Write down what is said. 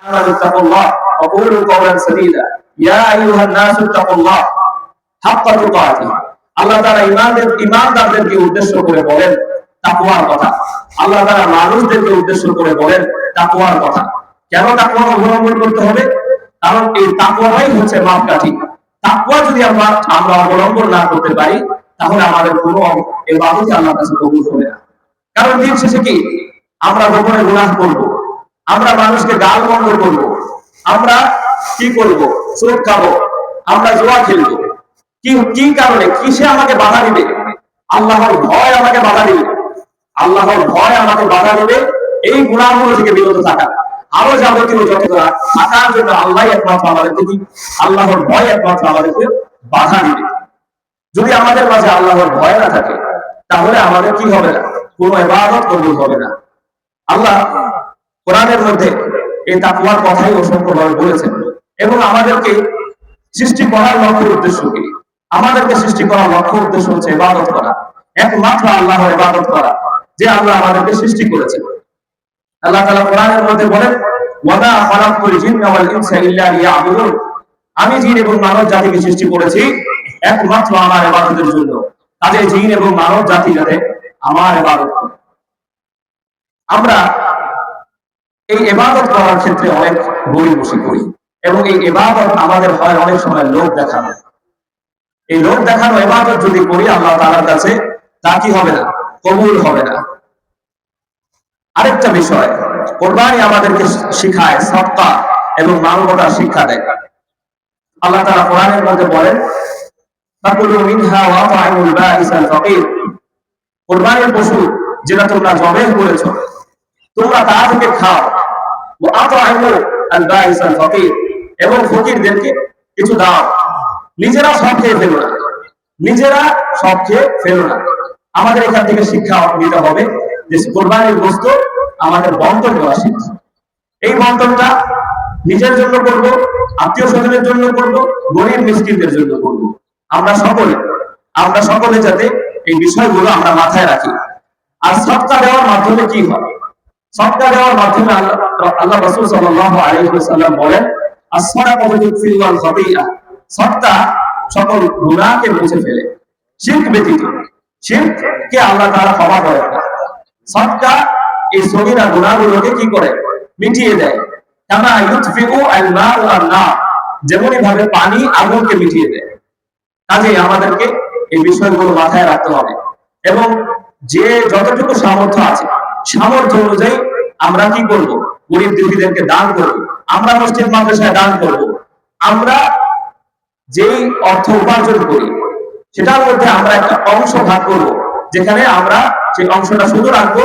ইত্তাকুল্লাহ ওয়া কুলু কাওলান সাদীদা ইয়া আইয়ুহান নাসু ইত্তাকুল্লাহ হাক্কা তুকাতিহ। আল্লাহ তাআলা ঈমানদারদেরকে উদ্দেশ্য করে বলেন তাকওয়ার কথা। আল্লাহ তাআলা মানুষদেরকে উদ্দেশ্য করে বলেন তাকওয়ার কথা। কেন তাকওয়া অবলম্বন করতে হবে? কারণ এই তাকওয়াই হচ্ছে মাপকাঠি। তাকওয়া যদি আমরা অবলম্বন না করতে পারি, তাহলে আমাদের কোনো ইবাদত আল্লাহর কাছে কবুল হবে না। কারণ দিন শেষে কি আমরা গোপনে গুনাহ করব, আমরা মানুষকে গালমন্দ করব, আমরা কি করব, সুদ খাবো, আমরা জুয়া খেলবো। কি কারণে? কিসে আমাকে বাধা দিবে? আল্লাহর ভয় আমাকে বাধা দিবে। আল্লাহর ভয় আমাকে বাধা দেবে এই গুনাহগুলো থেকে বিরত থাকা। আরো যাবতীয় যত থাকার জন্য আল্লাহ একমাত্র আমাদেরকে কি আল্লাহর ভয় একমাত্র আমাদেরকে বাধা দিবে। যদি আমাদের মাঝে আল্লাহর ভয় না থাকে, তাহলে আমাদের কি হবে না? কোনো ইবাদত কবুল হবে না। আল্লাহ কোরআনের মধ্যে এই তাকওয়ার কথাই অসংখ্যভাবে বলেছেন এবং আমাদেরকে সৃষ্টি করার লক্ষ্য উদ্দেশ্য কি? আমাদেরকে সৃষ্টি করার লক্ষ্য উদ্দেশ্য হচ্ছে ইবাদত করা, একমাত্র আল্লাহর ইবাদত করা, যে আল্লাহ আমাদেরকে সৃষ্টি করেছেন। আল্লাহ তাআলা কোরআনের মধ্যে বলেন ওয়া মা খালাকতুল জিন্না ওয়াল ইনসা ইল্লা লিয়াবুদুন। আমি জিন এবং মানব জাতিকে সৃষ্টি করেছি একমাত্র আমার ইবাদতের জন্য। কাজেই জিন এবং মানব জাতি যাতে আমার ইবাদত করে। আমরা এই ইবাদত করার ক্ষেত্রে অনেক গড়িমসি করি এবং এই ইবাদত আমাদের হয় অনেক সময় লোক দেখানো। এই লোক দেখানো ইবাদত যদি করি আল্লাহ তাআলার কাছে, তা কি হবে না? কবুল হবে না। আরেকটা বিষয়, কুরবানি আমাদেরকে শিখায় সদকা এবং মানবতার শিক্ষা দেয়। আল্লাহ তাআলা কোরআনের মধ্যে বলেন ফাকুলু মিনহা ওয়া আত'ইমুল বাঈসাল ফাকির। কুরবানির পশু যেটা তোমরা জবাই করেছো, তোমরা তা থেকে খাও। ওয়া আত'ইমু আল বাঈসাল ফাকির, এবং ফকিরদেরকে কিছু দাও। নিজেরা সব খেয়ে ফেলো না, নিজেরা সব খেয়ে ফেলো না। আমাদের এখান থেকে শিক্ষা নিতে হবে যে কুরবানির গোশত আমাদের বন্টন করা শিক্ষা। এই বন্টনটা নিজের জন্য করব, আত্মীয় স্বজনের জন্য করব, গরিব মিসকিনদের জন্য করব। আমরা সকলে যাতে এই বিষয়গুলো আমরা মাথায় রাখি। আর সদকা দেওয়ার মাধ্যমে কি হয়? সদকা দেওয়ার মাধ্যমে আল্লাহ রাসূল সাল্লাল্লাহু আলাইহি ওয়াসাল্লাম বলেন as-সাদাকাতু তুকফিরু আল খাতিআ। সদকা সকল গুনাহকে মুছে ফেলে, শিরক ব্যতীত। শিরককে আল্লাহ তাআলা ক্ষমা করেন না। সদকা এই সগীরা গুনাহগুলোকে কি করে? মিটিয়ে দেয়। কামা ইউতফিউ আল মাউ আন নার, যেমনি ভাবে পানি আগুনকে মিটিয়ে দেয়। কাজেই আমাদেরকে এই বিষয়গুলো মাথায় রাখতে হবে এবং যে যতটুকু সামর্থ্য আছে সামর্থ্য অনুযায়ী আমরা কি করব? গরিব দুঃখীদেরকে দান করব, আমরা মসজিদ মাদ্রাসায় দান করব। আমরা যেই অর্থ উপার্জন করি সেটার মধ্যে আমরা একটা অংশ ভাগ করব, যেখানে আমরা সেই অংশটা শুধু রাখবো